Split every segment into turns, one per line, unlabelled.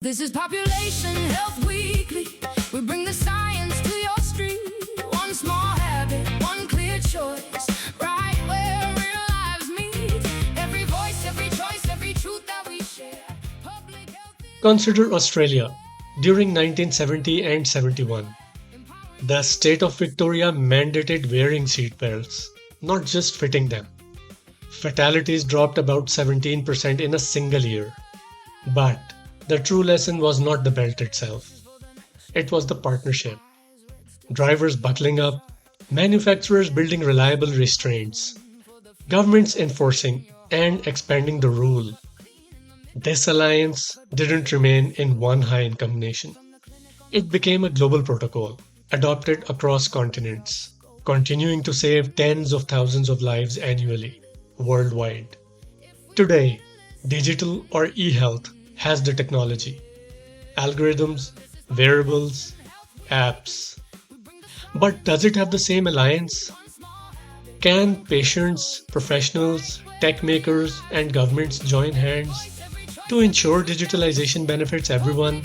This is Population Health Weekly. We bring the science to your street. One small habit, one clear choice. Right where real lives meet. Every voice, every choice, every truth that we share. Public health is
Consider Australia during 1970 and 71. The state of Victoria mandated wearing seatbelts, not just fitting them. Fatalities dropped about 17% in a single year. But the true lesson was not the belt itself, it was the partnership. Drivers buckling up, manufacturers building reliable restraints, governments enforcing and expanding the rule. This alliance didn't remain in one high income nation. It became a global protocol, adopted across continents, continuing to save tens of thousands of lives annually, worldwide. Today, digital or e health has the technology, algorithms, wearables, apps. But does it have the same alliance? Can patients, professionals, tech makers, and governments join hands to ensure digitalization benefits everyone,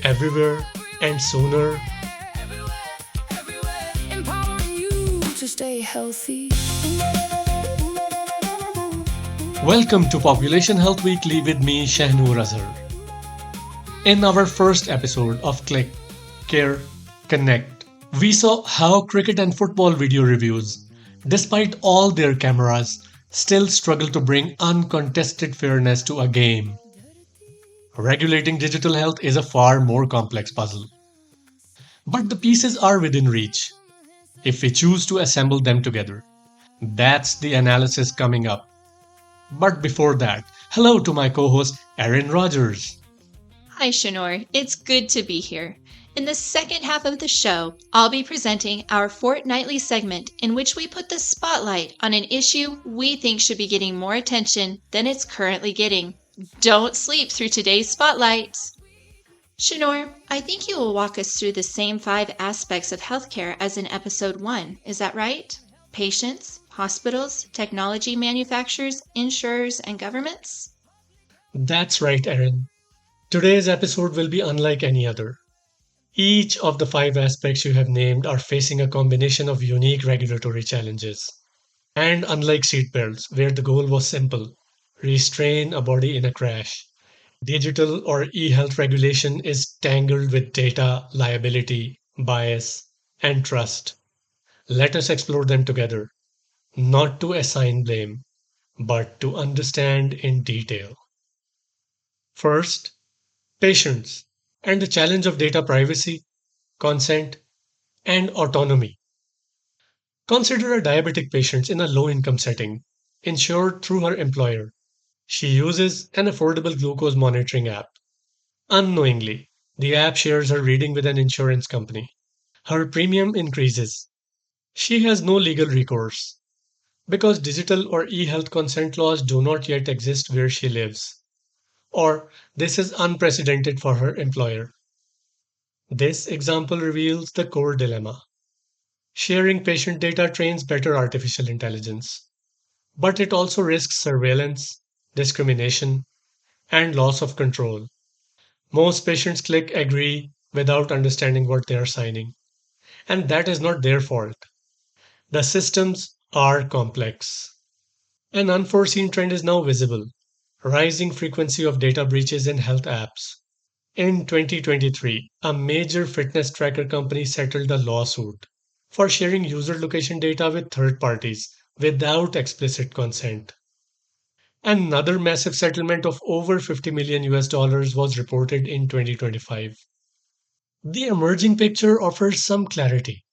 everywhere, and sooner?
everywhere. Empowering you to stay healthy.
Welcome to Population Health Weekly with me, Shahnur Azhar. In our first episode of Click, Care, Connect, we saw how cricket and football video reviews, despite all their cameras, still struggle to bring uncontested fairness to a game. Regulating digital health is a far more complex puzzle. But the pieces are within reach if we choose to assemble them together. That's the analysis coming up. But before that, hello to my co host Erin Rodgers.
Hi, Shanor. It's good to be here. In the second half of the show, I'll be presenting our fortnightly segment in which we put the spotlight on an issue we think should be getting more attention than it's currently getting. Don't sleep through today's spotlight. Shanor, I think you will walk us through the same 5 aspects of healthcare as in episode 1. Is that right? Patients, hospitals, technology manufacturers, insurers, and governments?
That's right, Erin. Today's episode will be unlike any other. Each of the 5 aspects you have named are facing a combination of unique regulatory challenges. And unlike seatbelts, where the goal was simple restrain a body in a crash, digital or e health regulation is tangled with data, liability, bias, and trust. Let us explore them together, not to assign blame, but to understand in detail. First, patients and the challenge of data privacy, consent, and autonomy. Consider a diabetic patient in a low income setting, insured through her employer. She uses an affordable glucose monitoring app. Unknowingly, the app shares her reading with an insurance company. Her premium increases. She has no legal recourse because digital or e health consent laws do not yet exist where she lives. Or this is unprecedented for her employer. This example reveals the core dilemma. Sharing patient data trains better artificial intelligence, but it also risks surveillance, discrimination, and loss of control. Most patients click agree without understanding what they are signing, and that is not their fault. The systems are complex. An unforeseen trend is now visible rising frequency of data breaches in health apps. In 2023, a major fitness tracker company settled a lawsuit for sharing user location data with third parties without explicit consent. Another massive settlement of over 50 million US dollars was reported in 2025. The emerging picture offers some clarity.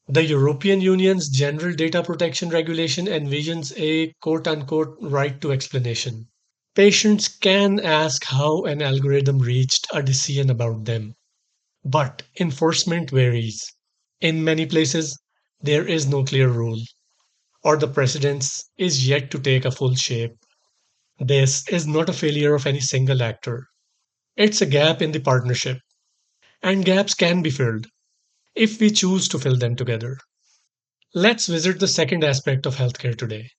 The European Union's General Data Protection Regulation envisions a quote unquote right to explanation. Patients can ask how an algorithm reached a decision about them, but enforcement varies. In many places, there is no clear rule, or the precedence is yet to take a full shape. This is not a failure of any single actor. It's a gap in the partnership, and gaps can be filled if we choose to fill them together. Let's visit the second aspect of healthcare today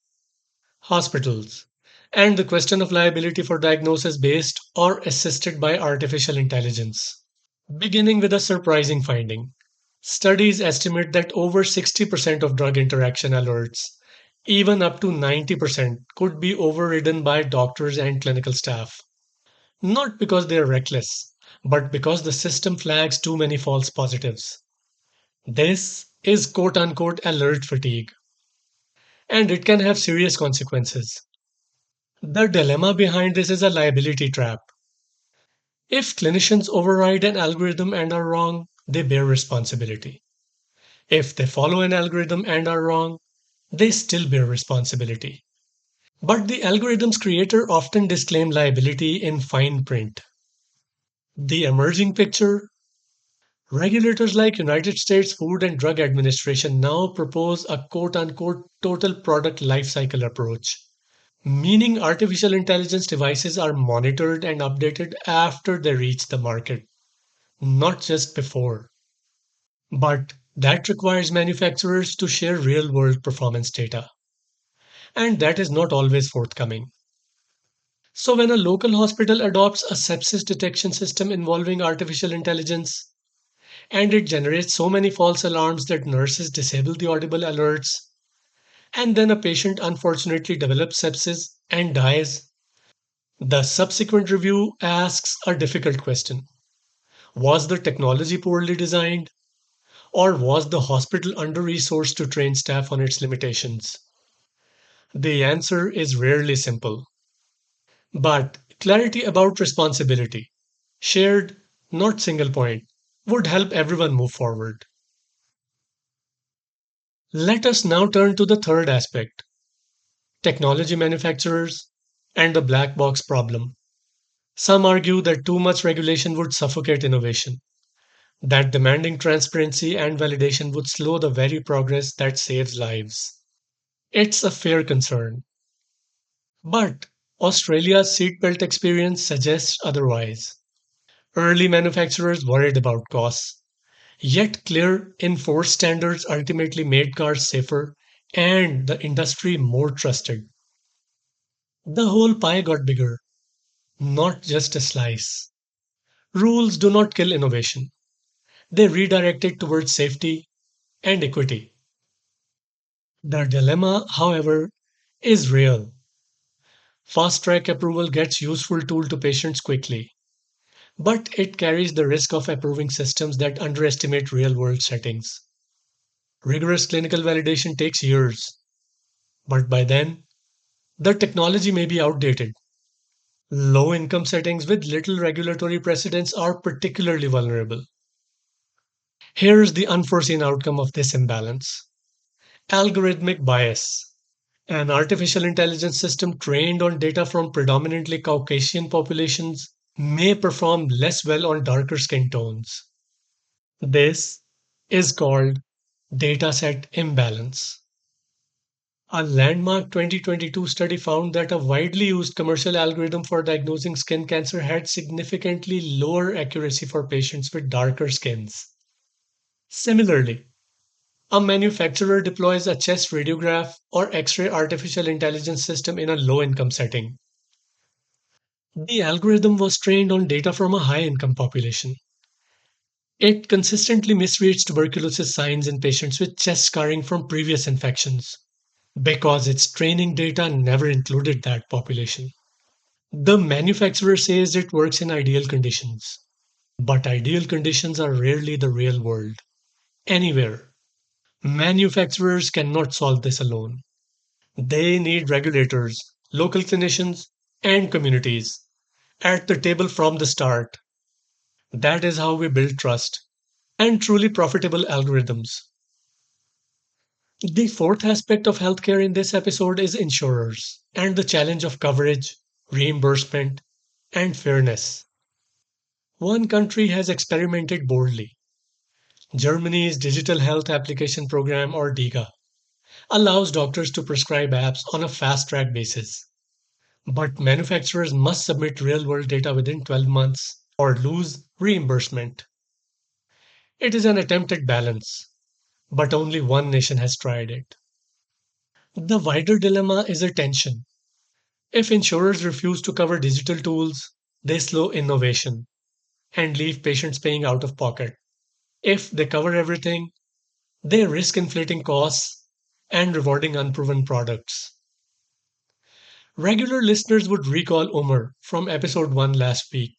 hospitals. and the question of liability for diagnosis based or assisted by artificial intelligence. Beginning with a surprising finding. Studies estimate that over 60% of drug interaction alerts, even up to 90%, could be overridden by doctors and clinical staff. Not because they are reckless, but because the system flags too many false positives. This is quote unquote alert fatigue, and it can have serious consequences. The dilemma behind this is a liability trap. If clinicians override an algorithm and are wrong, they bear responsibility. If they follow an algorithm and are wrong, they still bear responsibility. But the algorithm's creator often disclaim liability in fine print. The emerging picture: regulators like United States Food and Drug Administration now propose a quote unquote total product lifecycle approach, meaning artificial intelligence devices are monitored and updated after they reach the market, not just before. But that requires manufacturers to share real world performance data, and that is not always forthcoming. So, when a local hospital adopts a sepsis detection system involving artificial intelligence, and it generates so many false alarms that nurses disable the audible alerts, and then a patient unfortunately develops sepsis and dies, the subsequent review asks a difficult question: was the technology poorly designed, or was the hospital under resourced to train staff on its limitations? The answer is rarely simple. But clarity about responsibility, shared, not single point, would help everyone move forward. Let us now turn to the third aspect: technology manufacturers and the black box problem. Some argue that too much regulation would suffocate innovation, that demanding transparency and validation would slow the very progress that saves lives. It's a fair concern. But Australia's seatbelt experience suggests otherwise. Early manufacturers worried about costs, yet clear enforced standards ultimately made cars safer and the industry more trusted. The whole pie got bigger, not just a slice. Rules do not kill innovation, they redirect it towards safety and equity. The dilemma, however, is real. Fast track approval gets useful tool to patients quickly, but it carries the risk of approving systems that underestimate real world settings. Rigorous clinical validation takes years, but by then, the technology may be outdated. Low income settings with little regulatory precedence are particularly vulnerable. Here's the unforeseen outcome of this imbalance: algorithmic bias. An artificial intelligence system trained on data from predominantly Caucasian populations may perform less well on darker skin tones. This is called dataset imbalance. A landmark 2022 study found that a widely used commercial algorithm for diagnosing skin cancer had significantly lower accuracy for patients with darker skins. Similarly, a manufacturer deploys a chest radiograph or X ray artificial intelligence system in a low income setting. The algorithm was trained on data from a high income population. It consistently misreads tuberculosis signs in patients with chest scarring from previous infections because its training data never included that population. The manufacturer says it works in ideal conditions, but ideal conditions are rarely the real world, anywhere. Manufacturers cannot solve this alone. They need regulators, local clinicians, and communities at the table from the start. That is how we build trust and truly profitable algorithms. The fourth aspect of healthcare in this episode is insurers and the challenge of coverage, reimbursement, and fairness. One country has experimented boldly. Germany's Digital Health Application Program, or DIGA, allows doctors to prescribe apps on a fast track basis. But manufacturers must submit real world data within 12 months or lose reimbursement. It is an attempt at balance, but only one nation has tried it. The wider dilemma is a tension. If insurers refuse to cover digital tools, they slow innovation and leave patients paying out of pocket. If they cover everything, they risk inflating costs and rewarding unproven products. Regular listeners would recall Umar from episode 1 last week,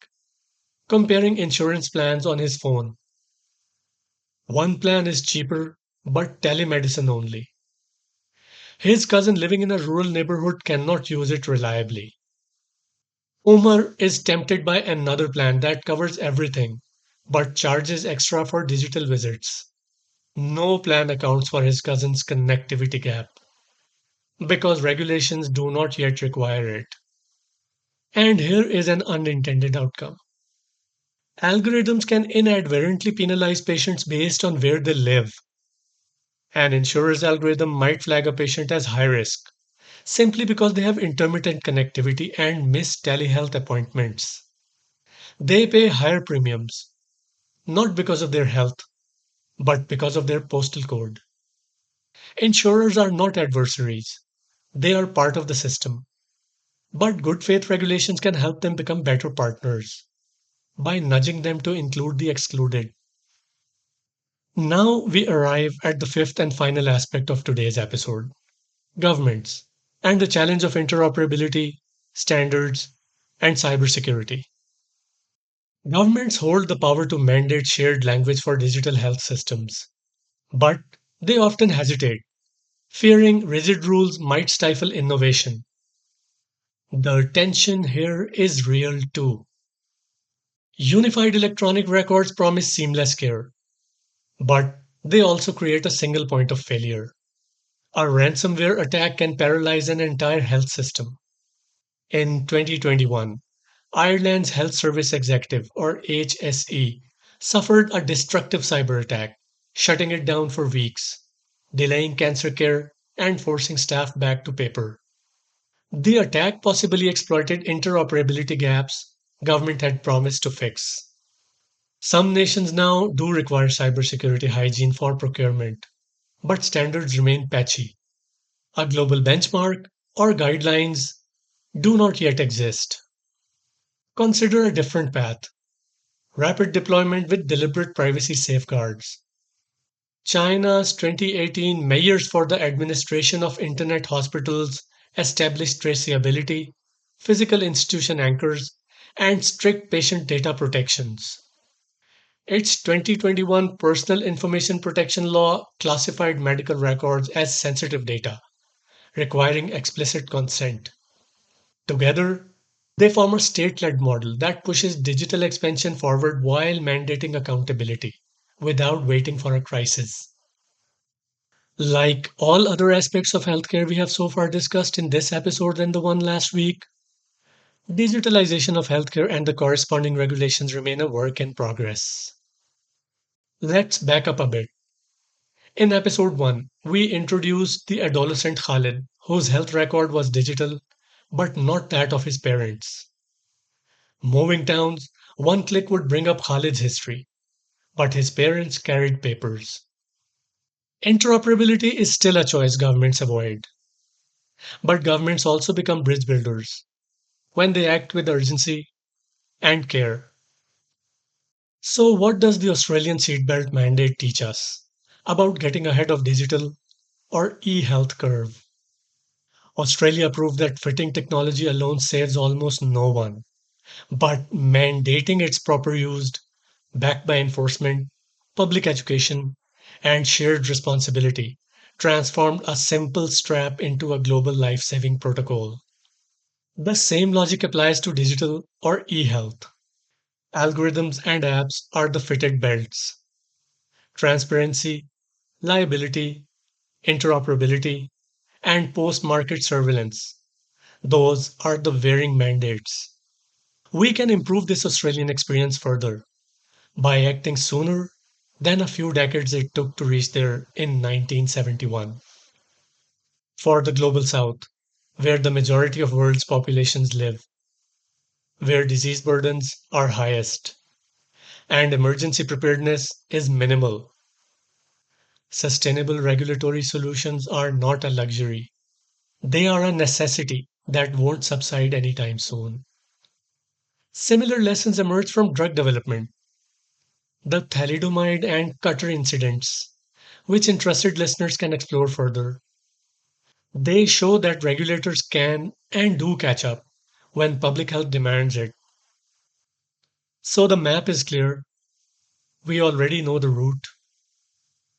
comparing insurance plans on his phone. One plan is cheaper, but telemedicine only. His cousin living in a rural neighborhood cannot use it reliably. Umar is tempted by another plan that covers everything, but charges extra for digital visits. No plan accounts for his cousin's connectivity gap because regulations do not yet require it. And here is an unintended outcome. Algorithms can inadvertently penalize patients based on where they live. An insurer's algorithm might flag a patient as high risk simply because they have intermittent connectivity and miss telehealth appointments. They pay higher premiums, not because of their health, but because of their postal code. Insurers are not adversaries, they are part of the system. But good faith regulations can help them become better partners by nudging them to include the excluded. Now we arrive at the fifth and final aspect of today's episode: governments and the challenge of interoperability, standards, and cybersecurity. Governments hold the power to mandate shared language for digital health systems, but they often hesitate, fearing rigid rules might stifle innovation. The tension here is real too. Unified electronic records promise seamless care, but they also create a single point of failure. A ransomware attack can paralyze an entire health system. In 2021, Ireland's Health Service Executive, or HSE, suffered a destructive cyber attack, shutting it down for weeks, delaying cancer care, and forcing staff back to paper. The attack possibly exploited interoperability gaps government had promised to fix. Some nations now do require cybersecurity hygiene for procurement, but standards remain patchy. A global benchmark or guidelines do not yet exist. Consider a different path: rapid deployment with deliberate privacy safeguards. China's 2018 Measures for the Administration of Internet Hospitals established traceability, physical institution anchors, and strict patient data protections. Its 2021 Personal Information Protection Law classified medical records as sensitive data, requiring explicit consent. Together, they form a state led model that pushes digital expansion forward while mandating accountability without waiting for a crisis. Like all other aspects of healthcare we have so far discussed in this episode and the one last week, digitalization of healthcare and the corresponding regulations remain a work in progress. Let's back up a bit. In episode 1, we introduced the adolescent Khalid, whose health record was digital, but not that of his parents. Moving towns, one click would bring up Khalid's history, but his parents carried papers. Interoperability is still a choice governments avoid, but governments also become bridge builders when they act with urgency and care. So, what does the Australian seatbelt mandate teach us about getting ahead of digital or e health curve? Australia proved that fitting technology alone saves almost no one, but mandating its proper use, backed by enforcement, public education, and shared responsibility, transformed a simple strap into a global life saving protocol. The same logic applies to digital or e health. Algorithms and apps are the fitted belts. Transparency, liability, interoperability, and post market surveillance. Those are the wearing mandates. We can improve this Australian experience further by acting sooner than a few decades it took to reach there in 1971. For the global south, where the majority of world's populations live, where disease burdens are highest, and emergency preparedness is minimal, sustainable regulatory solutions are not a luxury. They are a necessity that won't subside anytime soon. Similar lessons emerge from drug development. The thalidomide and cutter incidents, which interested listeners can explore further. They show that regulators can and do catch up when public health demands it. So the map is clear. We already know the route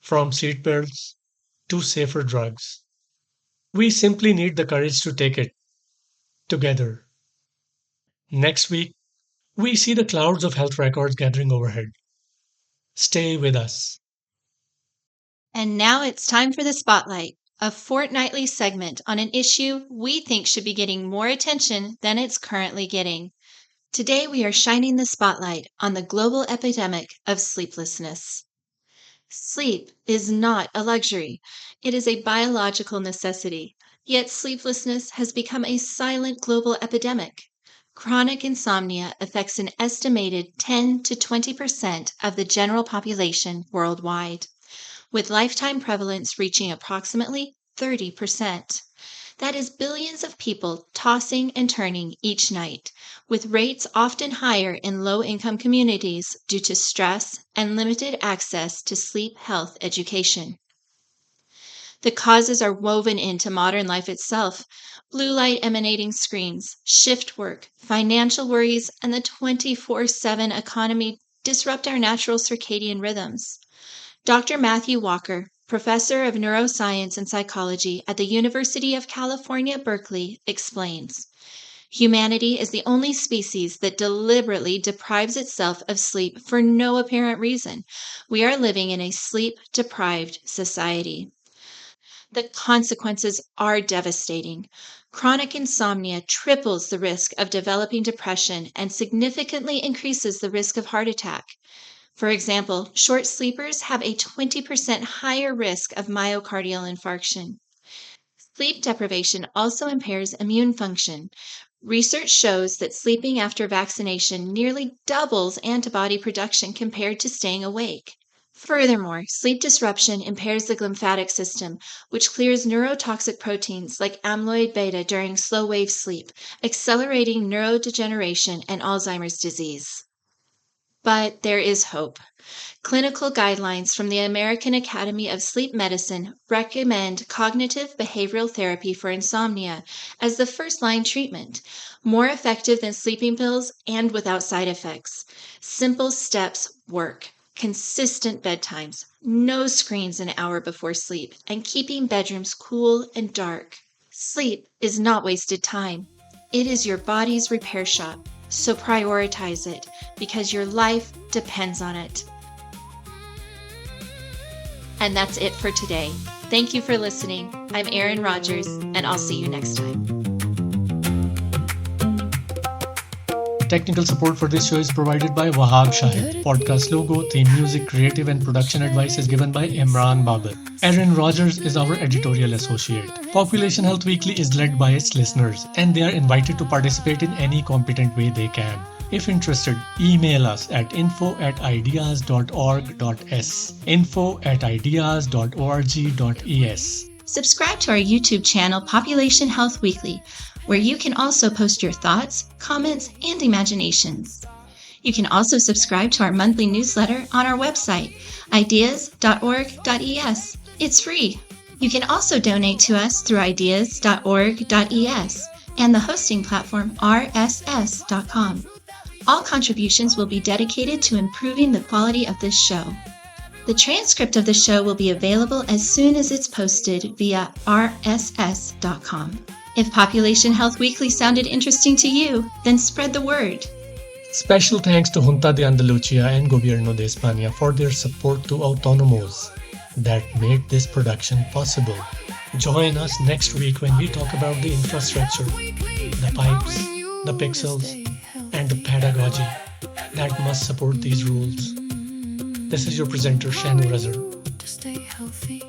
from seatbelts to safer drugs. We simply need the courage to take it together. Next week, we see the clouds of health records gathering overhead. Stay with us.
And now it's time for the Spotlight, a fortnightly segment on an issue we think should be getting more attention than it's currently getting. Today we are shining the spotlight on the global epidemic of sleeplessness. Sleep is not a luxury. It is a biological necessity. Yet sleeplessness has become a silent global epidemic. Chronic insomnia affects an estimated 10 to 20% of the general population worldwide, with lifetime prevalence reaching approximately 30%. That is billions of people tossing and turning each night, with rates often higher in low-income communities due to stress and limited access to sleep health education. The causes are woven into modern life itself. Blue light emanating screens, shift work, financial worries, and the 24/7 economy disrupt our natural circadian rhythms. Dr. Matthew Walker, professor of neuroscience and psychology at the University of California, Berkeley, explains, humanity is the only species that deliberately deprives itself of sleep for no apparent reason. We are living in a sleep-deprived society. The consequences are devastating. Chronic insomnia triples the risk of developing depression and significantly increases the risk of heart attack. For example, short sleepers have a 20% higher risk of myocardial infarction. Sleep deprivation also impairs immune function. Research shows that sleeping after vaccination nearly doubles antibody production compared to staying awake. Furthermore, sleep disruption impairs the lymphatic system, which clears neurotoxic proteins like amyloid beta during slow-wave sleep, accelerating neurodegeneration and Alzheimer's disease. But there is hope. Clinical guidelines from the American Academy of Sleep Medicine recommend cognitive behavioral therapy for insomnia as the first-line treatment, more effective than sleeping pills and without side effects. Simple steps work. Consistent bedtimes, no screens an hour before sleep, and keeping bedrooms cool and dark. Sleep is not wasted time. It is your body's repair shop. So prioritize it, because your life depends on it. And that's it for today. Thank you for listening. I'm Erin Rodgers, and I'll see you next time.
Technical support for this show is provided by Wahab Shahid. Podcast logo, theme music, creative and production advice is given by Imran Babar. Erin Rodgers is our editorial associate. Population Health Weekly is led by its listeners, and they are invited to participate in any competent way they can. If interested, email us at info@ideas.org.s, info@ideas.org.es.
Subscribe to our YouTube channel, Population Health Weekly, where you can also post your thoughts, comments, and imaginations. You can also subscribe to our monthly newsletter on our website, ideas.org.es. It's free. You can also donate to us through ideas.org.es and the hosting platform rss.com. All contributions will be dedicated to improving the quality of this show. The transcript of the show will be available as soon as it's posted via rss.com. If Population Health Weekly sounded interesting to you, then spread the word.
Special thanks to Junta de Andalucía and Gobierno de España for their support to autónomos that made this production possible. Join us next week when we talk about the infrastructure, the pipes, the pixels, and the pedagogy that must support these rules. This is your presenter, Shanu Razar.
To stay healthy.